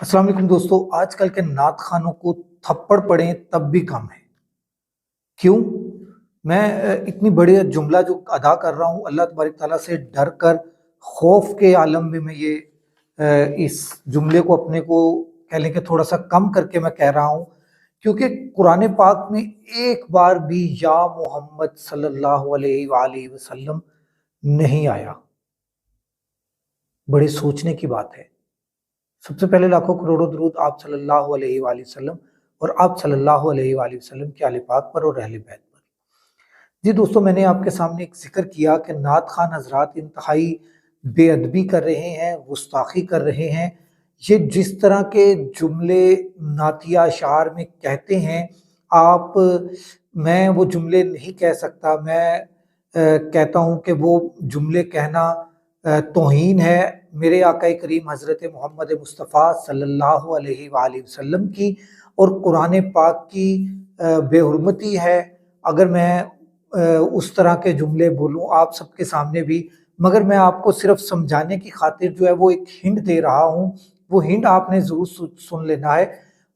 अस्सलाम वालेकुम दोस्तों, आजकल के नात खानों को थप्पड़ पड़े तब भी कम है। क्यों? मैं इतनी बड़ी जुमला जो अदा कर रहा हूँ अल्लाह तबारक ताला से डर कर, खौफ के आलम में मैं ये इस जुमले को अपने को कह लें कि थोड़ा सा कम करके मैं कह रहा हूँ, क्योंकि कुरान पाक में एक बार भी या मोहम्मद सल्लल्लाहु अलैहि वसल्लम नहीं आया। बड़े सोचने की बात है। सबसे पहले लाखों करोड़ों दरूद आप सल्लल्लाहु अलैहि वसल्लम और आप सल्लल्लाहु अलैहि वसल्लम के आले पाक पर और अहले बैत पर। जी दोस्तों, मैंने आपके सामने एक जिक्र किया कि नात खान हजरात इंतहाई बेअदबी कर रहे हैं, गुस्ताखी कर रहे हैं। ये जिस तरह के जुमले नातिया अशार में कहते हैं, आप मैं वो जुमले नहीं कह सकता। मैं कहता हूँ कि वो जुमले कहना तौहीन है मेरे आका करीम हज़रत मोहम्मद मुस्तफ़ा सल्लल्लाहु अलैहि वसल्लम की और कुरान पाक की बेहुरमती है अगर मैं उस तरह के जुमले बोलूँ आप सबके सामने भी। मगर मैं आपको सिर्फ समझाने की खातिर जो है वो एक हिंट दे रहा हूँ, वो हिंट आपने ज़रूर सुन लेना है।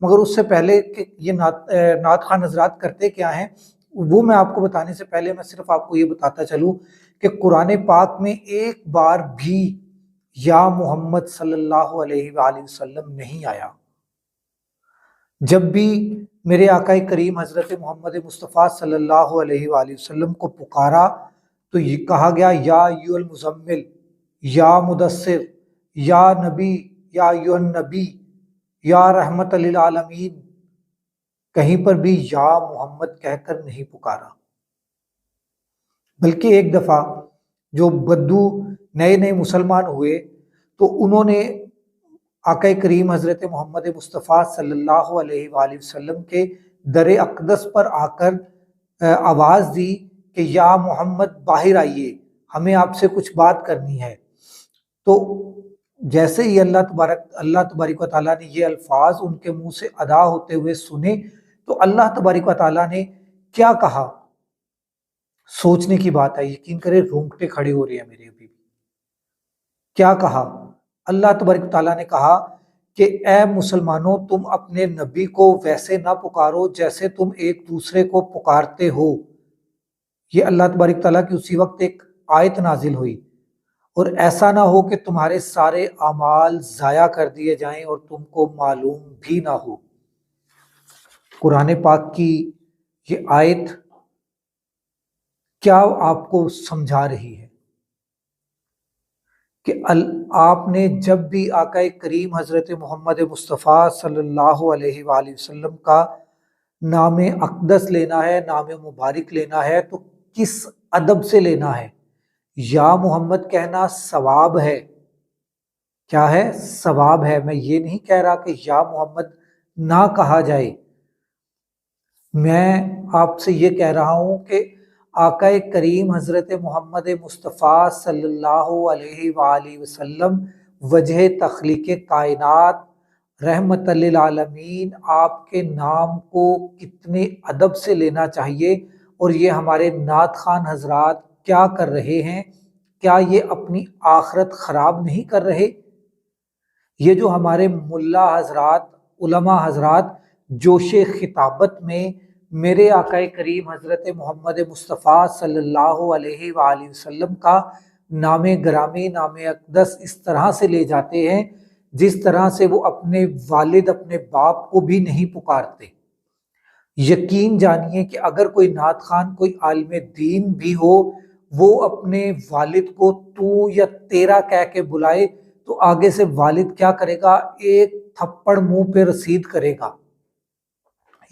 मगर उससे पहले कि ये नात खान हजरात करते क्या हैं वो मैं आपको बताने से पहले मैं सिर्फ आपको ये बताता चलूँ कि कुरान पाक में एक बार भी या मोहम्मद सल्लल्लाहु अलैहि वसल्लम नहीं आया। जब भी मेरे आका करीम हज़रत मोहम्मद मुस्तफ़ा सल्लल्लाहु अलैहि वसल्लम को पुकारा तो ये कहा गया या अय्युहल मुज़म्मिल, या मुदस्सिर, या नबी, या अय्युहन नबी, या रहमत लिल आलमीन। कहीं पर भी या मोहम्मद कहकर नहीं पुकारा। बल्कि एक दफ़ा जो बद्दू नए नए मुसलमान हुए तो उन्होंने आका करीम हज़रत मोहम्मद मुस्तफ़ा सल्लल्लाहु अलैहि वसल्लम के दर अक़दस पर आकर आवाज़ दी कि या मोहम्मद बाहर आइए, हमें आपसे कुछ बात करनी है। तो जैसे ही अल्लाह तबारक व तआला ने ये अल्फाज उनके मुंह से अदा होते हुए सुने तो अल्लाह तबारक व तआला ने क्या कहा, सोचने की बात है। यकीन करें रोंगटे खड़े हो रहे हैं मेरे अभी। क्या कहा? अल्लाह तबारक ताला ने कहा कि ए मुसलमानों, तुम अपने नबी को वैसे ना पुकारो जैसे तुम एक दूसरे को पुकारते हो। ये अल्लाह तबारक ताला की उसी वक्त एक आयत नाजिल हुई। और ऐसा ना हो कि तुम्हारे सारे अमाल ज़ाया कर दिए जाएं और तुमको मालूम भी ना हो। कुरान पाक की ये आयत क्या आपको समझा रही है कि आपने जब भी आका करीम हज़रत मोहम्मद मुस्तफ़ा सल्लल्लाहु अलैहि वसल्लम का नाम अक़दस लेना है, नाम मुबारक लेना है, तो किस अदब से लेना है। या मोहम्मद कहना सवाब है। क्या है? सवाब है। मैं ये नहीं कह रहा कि या मोहम्मद ना कहा जाए। मैं आपसे ये कह रहा हूँ कि आका करीम हज़रत मोहम्मद मुस्तफ़ा सल्लल्लाहु अलैहि वसल्लम वजह तख्लीक़ कायनात रहमतल लिल आलमीन, आपके नाम को कितने अदब से लेना चाहिए। और ये हमारे नात खान हजरात क्या कर रहे हैं? क्या ये अपनी आखरत ख़राब नहीं कर रहे? ये जो हमारे मुल्ला हजरात, उलमा हजरात जोशे खिताबत में मेरे आका करीम हज़रत मोहम्मद मुस्तफ़ा सल्लल्लाहु अलैहि वसल्लम का नाम ग्रामी, नाम अक़दस इस तरह से ले जाते हैं जिस तरह से वो अपने वालिद, अपने बाप को भी नहीं पुकारते। यकीन जानिए कि अगर कोई नात खान, कोई आलिम दीन भी हो, वो अपने वालिद को तू या तेरा कह के बुलाए तो आगे से वालिद क्या करेगा? एक थप्पड़ मुंह पे रसीद करेगा।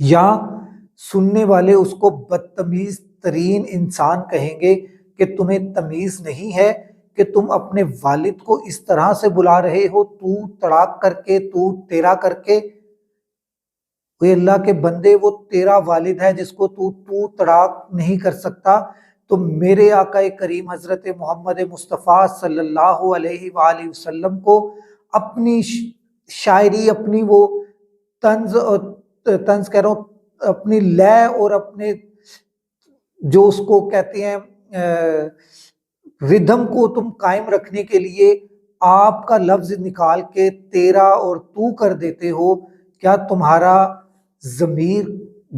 या सुनने वाले उसको बदतमीज तरीन इंसान कहेंगे कि तुम्हें तमीज नहीं है कि तुम अपने वालिद को इस तरह से बुला रहे हो, तू तड़ाक करके, तू तेरा करके। वो अल्लाह के बंदे, वो तेरा वालिद है जिसको तू तड़ाक नहीं कर सकता। तो मेरे आका करीम हज़रत मोहम्मद मुस्तफ़ा सल्लल्लाहु अलैहि वसल्लम को अपनी शायरी, अपनी वो तंज कह रहा हूँ, अपनी लय और अपने जो उसको कहते हैं रिदम को तुम कायम रखने के लिए آپ کا لفظ نکال کے تیرا اور تو کر دیتے ہو، کیا تمہارا ضمیر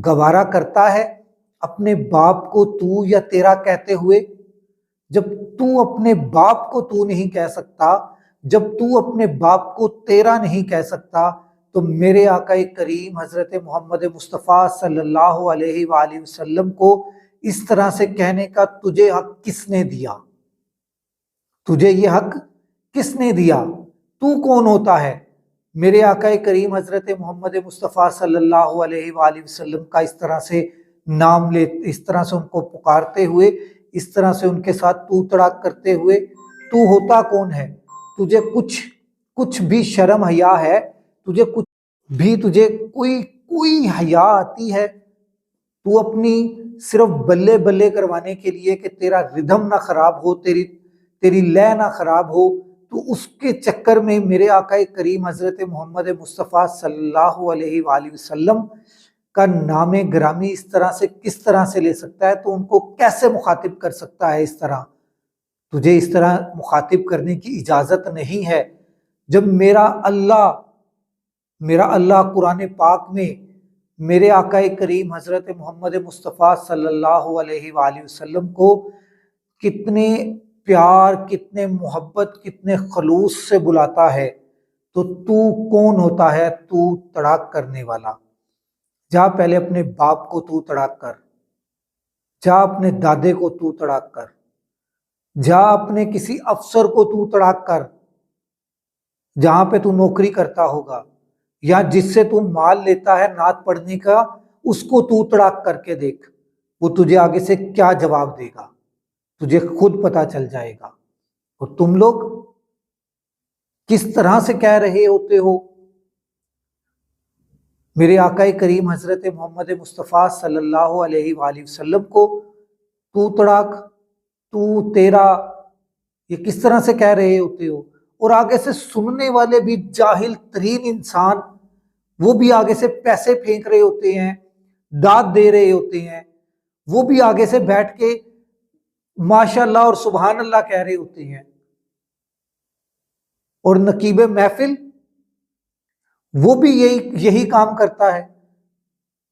گوارا کرتا ہے اپنے باپ کو تو یا تیرا کہتے ہوئے؟ جب تو اپنے باپ کو تو نہیں کہہ سکتا، جب تو اپنے باپ کو تیرا نہیں کہہ سکتا، تو میرے آقا کریم حضرت محمد مصطفیٰ صلی اللہ علیہ وآلہ وسلم کو اس طرح سے کہنے کا تجھے حق کس نے دیا؟ تجھے یہ حق کس نے دیا؟ تو کون ہوتا ہے میرے آقا کریم حضرت محمد مصطفیٰ صلی اللہ علیہ وآلہ وسلم کا اس طرح سے نام لے، اس طرح سے ان کو پکارتے ہوئے، اس طرح سے ان کے ساتھ تو تڑاک کرتے ہوئے؟ تو ہوتا کون ہے؟ تجھے کچھ بھی شرم حیا ہے؟ تجھے کچھ بھی کوئی حیا آتی ہے؟ تو اپنی صرف بلے بلے کروانے کے لیے کہ تیرا ردھم نہ خراب ہو، تیری لے نہ خراب ہو، تو اس کے چکر میں میرے آقا کریم حضرت محمد مصطفیٰ صلی اللہ علیہ وآلہ وسلم کا نام گرامی اس طرح سے کس طرح سے لے سکتا ہے؟ تو ان کو کیسے مخاطب کر سکتا ہے اس طرح؟ تجھے اس طرح مخاطب کرنے کی اجازت نہیں ہے۔ جب میرا اللہ قرآن پاک میں میرے آقا کریم حضرت محمد مصطفیٰ صلی اللہ علیہ وآلہ وسلم کو کتنے پیار، کتنے محبت، کتنے خلوص سے بلاتا ہے، تو کون ہوتا ہے تو تڑاک کرنے والا؟ جا پہلے اپنے باپ کو تو تڑاک کر، جا اپنے دادے کو تو تڑاک کر، جا اپنے کسی افسر کو تو تڑاک کر جہاں پہ تو نوکری کرتا ہوگا، یا جس سے تو مال لیتا ہے نعت پڑھنے کا، اس کو تو تڑاک کر کے دیکھ، وہ تجھے آگے سے کیا جواب دے گا، تجھے خود پتا چل جائے گا۔ اور تم لوگ کس طرح سے کہہ رہے ہوتے ہو میرے آقا کریم حضرت محمد مصطفیٰ صلی اللہ علیہ وآلہ وسلم کو تو تڑاک، تو تیرا، یہ کس طرح سے کہہ رہے ہوتے ہو؟ اور آگے سے سننے والے بھی جاہل ترین انسان، وہ بھی آگے سے پیسے پھینک رہے ہوتے ہیں، داد دے رہے ہوتے ہیں، وہ بھی آگے سے بیٹھ کے ماشاء اللہ اور سبحان اللہ کہہ رہے ہوتے ہیں۔ اور نقیب محفل وہ بھی یہی کام کرتا ہے۔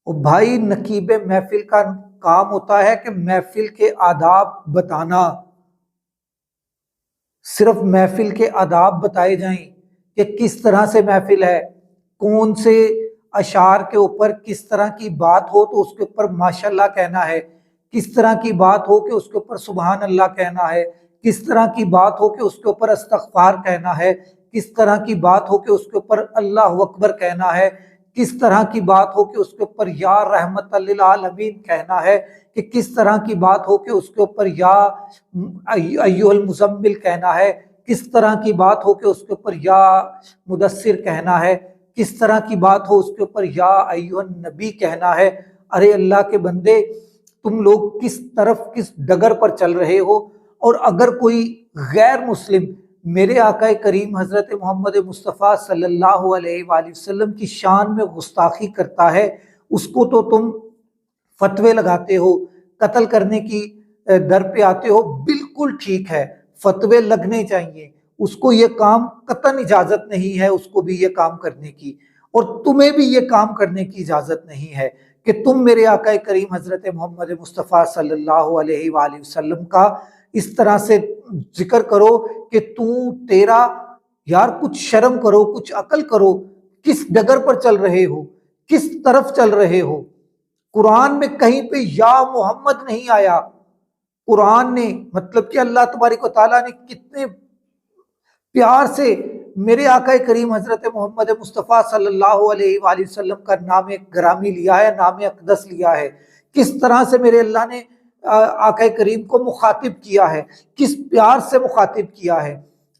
اور بھائی نقیب محفل کا کام ہوتا ہے کہ محفل کے آداب بتانا، صرف محفل کے آداب بتائے جائیں کہ کس طرح سے محفل ہے، کون سے اشعار کے اوپر کس طرح کی بات ہو تو اس کے اوپر ماشاءاللہ کہنا ہے، کس طرح کی بات ہو کہ اس کے اوپر سبحان اللہ کہنا ہے، کس طرح کی بات ہو کہ اس کے اوپر استغفار کہنا ہے، کس طرح کی بات ہو کہ اس کے اوپر اللہ اکبر کہنا ہے، کس طرح کی بات ہو کہ اس کے اوپر یا رحمت للعالمین کہنا ہے، کہ کس طرح کی بات ہو کہ اس کے اوپر یا ایھا المزمل کہنا ہے، کس طرح کی بات ہو کہ اس کے اوپر یا مدثر کہنا ہے، کس طرح کی بات ہو اس کے اوپر یا ایھا النبی کہنا ہے۔ ارے اللہ کے بندے، تم لوگ کس ڈگر پر چل رہے ہو؟ اور اگر کوئی غیر مسلم میرے آقا کریم حضرت محمد مصطفیٰ صلی اللہ علیہ وآلہ وسلم کی شان میں گستاخی کرتا ہے، اس کو تو تم فتوے لگاتے ہو، قتل کرنے کی در پہ آتے ہو۔ بالکل ٹھیک ہے، فتوے لگنے چاہیے، اس کو یہ کام قطعاً اجازت نہیں ہے اس کو بھی یہ کام کرنے کی، اور تمہیں بھی یہ کام کرنے کی اجازت نہیں ہے کہ تم میرے آقا کریم حضرت محمد مصطفیٰ صلی اللہ علیہ وآلہ وسلم کا اس طرح سے ذکر کرو کہ تو تیرا۔ یار کچھ شرم کرو، کچھ عقل کرو، کس ڈگر پر چل رہے ہو، کس طرف چل رہے ہو؟ قرآن میں کہیں پہ یا محمد نہیں آیا۔ قرآن نے مطلب کہ اللہ تبارک و تعالیٰ نے کتنے پیار سے میرے آقا کریم حضرت محمد مصطفیٰ صلی اللہ علیہ وآلہ وسلم کا نام گرامی لیا ہے، نام اقدس لیا ہے، کس طرح سے میرے اللہ نے آقا کریم کو مخاطب کیا ہے، کس پیار سے مخاطب کیا ہے۔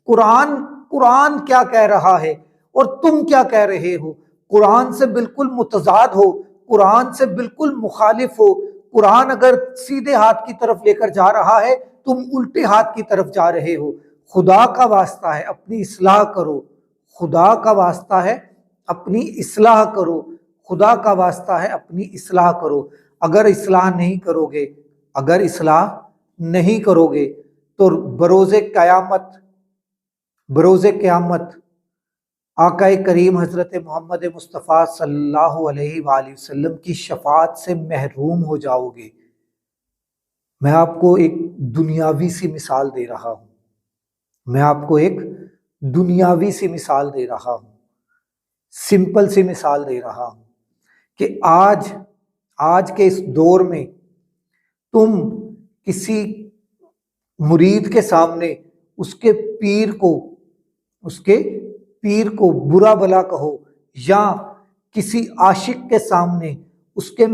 قرآن کیا کہہ رہا ہے اور تم کیا کہہ رہے ہو؟ قرآن سے بالکل متضاد ہو، قرآن سے بالکل مخالف ہو۔ قرآن اگر سیدھے ہاتھ کی طرف لے کر جا رہا ہے، تم الٹے ہاتھ کی طرف جا رہے ہو۔ خدا کا واسطہ ہے اپنی اصلاح کرو، خدا کا واسطہ ہے اپنی اصلاح کرو، خدا کا واسطہ ہے اپنی اصلاح کرو۔ اگر اصلاح نہیں کرو گے تو بروز قیامت बरोज़ क़यामत आका करीम हज़रत मोहम्मद मुस्तफ़ा सल्लल्लाहु अलैहि वसल्लम की शफ़ाअत से महरूम हो जाओगे। मैं आपको एक दुनियावी सी मिसाल दे रहा हूँ, मैं आपको एक दुनियावी सी मिसाल दे रहा हूँ, सिंपल सी मिसाल दे रहा हूँ कि आज के इस दौर में तुम किसी मुरीद के सामने उसके पीर को बुरा भला कहो, या किसी आशिक के सामने उसके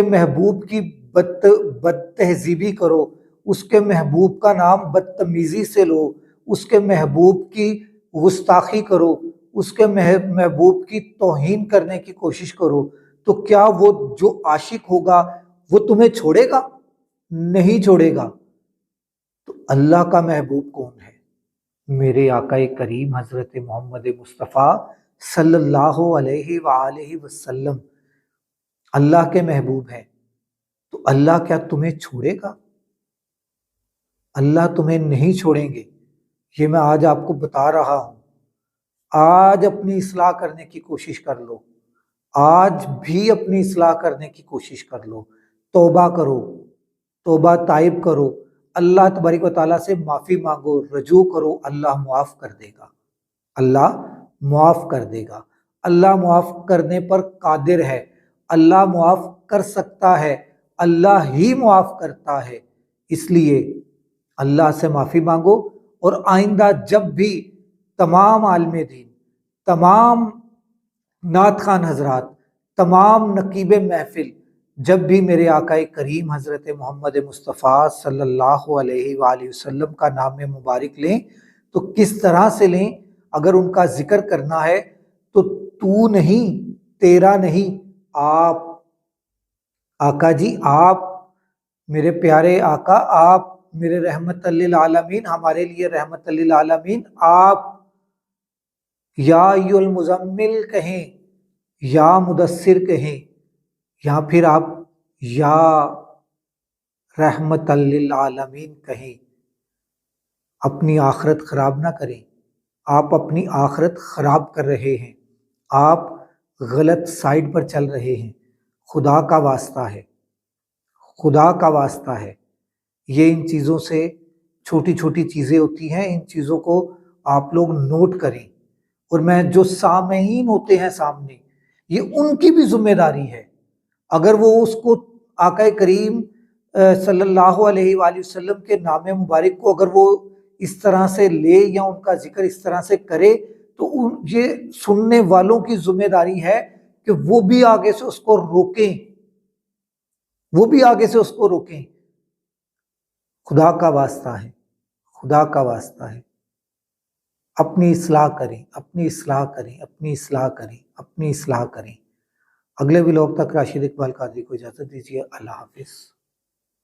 महबूब की बदतहजीबी करो, उसके महबूब का नाम बदतमीजी से लो, उसके महबूब की गुस्ताखी करो, उसके महबूब की तौहीन करने की कोशिश करो, तो क्या वो जो आशिक होगा वो तुम्हें छोड़ेगा? नहीं छोड़ेगा। तो अल्लाह का महबूब कौन है? मेरे आका करीम हज़रत मोहम्मद मुस्तफ़ा सल्लल्लाहु अलैहि वसल्लम अल्लाह के महबूब हैं। तो अल्लाह क्या तुम्हें छोड़ेगा? अल्लाह तुम्हें नहीं छोड़ेंगे, ये मैं आज आपको बता रहा हूँ। आज अपनी इस्लाह करने की कोशिश कर लो, आज भी अपनी इस्लाह करने की कोशिश कर लो, तौबा करो, तौबा ताइब करो, अल्लाह तबारक व तआला से माफ़ी मांगो, रजू करो, अल्लाह मुआफ़ कर देगा, अल्लाह मुआफ़ कर देगा। अल्लाह मुआफ़ करने पर कादिर है, अल्लाह मुआफ़ कर सकता है, अल्लाह ही मुआफ़ करता है। इसलिए अल्लाह से माफ़ी मांगो, और आइंदा जब भी तमाम आलिम दीन, तमाम नात खान हजरात, तमाम नकीब महफिल जब भी मेरे आका करीम हज़रत मोहम्मद मुस्तफ़ा सल्लल्लाहु अलैहि वसल्लम का नाम मुबारक लें तो किस तरह से लें? अगर उनका जिक्र करना है तो तू नहीं, तेरा नहीं, आप। आका जी आप, मेरे प्यारे आका आप, मेरे रहमत लिल आलमीन, हमारे लिए रहमत लिल आलमीन आप। या अय्युल मुज़म्मिल कहें, या मुदस्सिर कहें, या फिर आप या रहमत लिल आलमीन कहें। अपनी आखिरत खराब ना करें, आप अपनी आखिरत खराब कर रहे हैं, आप गलत साइड पर चल रहे हैं। खुदा का वास्ता है, खुदा का वास्ता है, ये इन चीज़ों से, छोटी छोटी चीज़ें होती हैं, इन चीज़ों को आप लोग नोट करें। और मैं जो सामईन होते हैं सामने, ये उनकी भी जिम्मेदारी है। अगर वो उसको आका करीम सल्लल्लाहु अलैहि वसल्लम के नाम मुबारक को अगर वो इस तरह से ले या उनका जिक्र इस तरह से करे, तो ये सुनने वालों की जिम्मेदारी है कि वो भी आगे से उसको रोकें, वो भी आगे से उसको रोकें। खुदा का वास्ता है, खुदा का वास्ता है, अपनी इस्लाह करें, अपनी इस्लाह करें, अपनी इस्लाह करें, अपनी इस्लाह करें। अगले व्लॉग तक राशिद इकबाल कादरी को इजाज़त दीजिए। अल्लाह हाफिज़।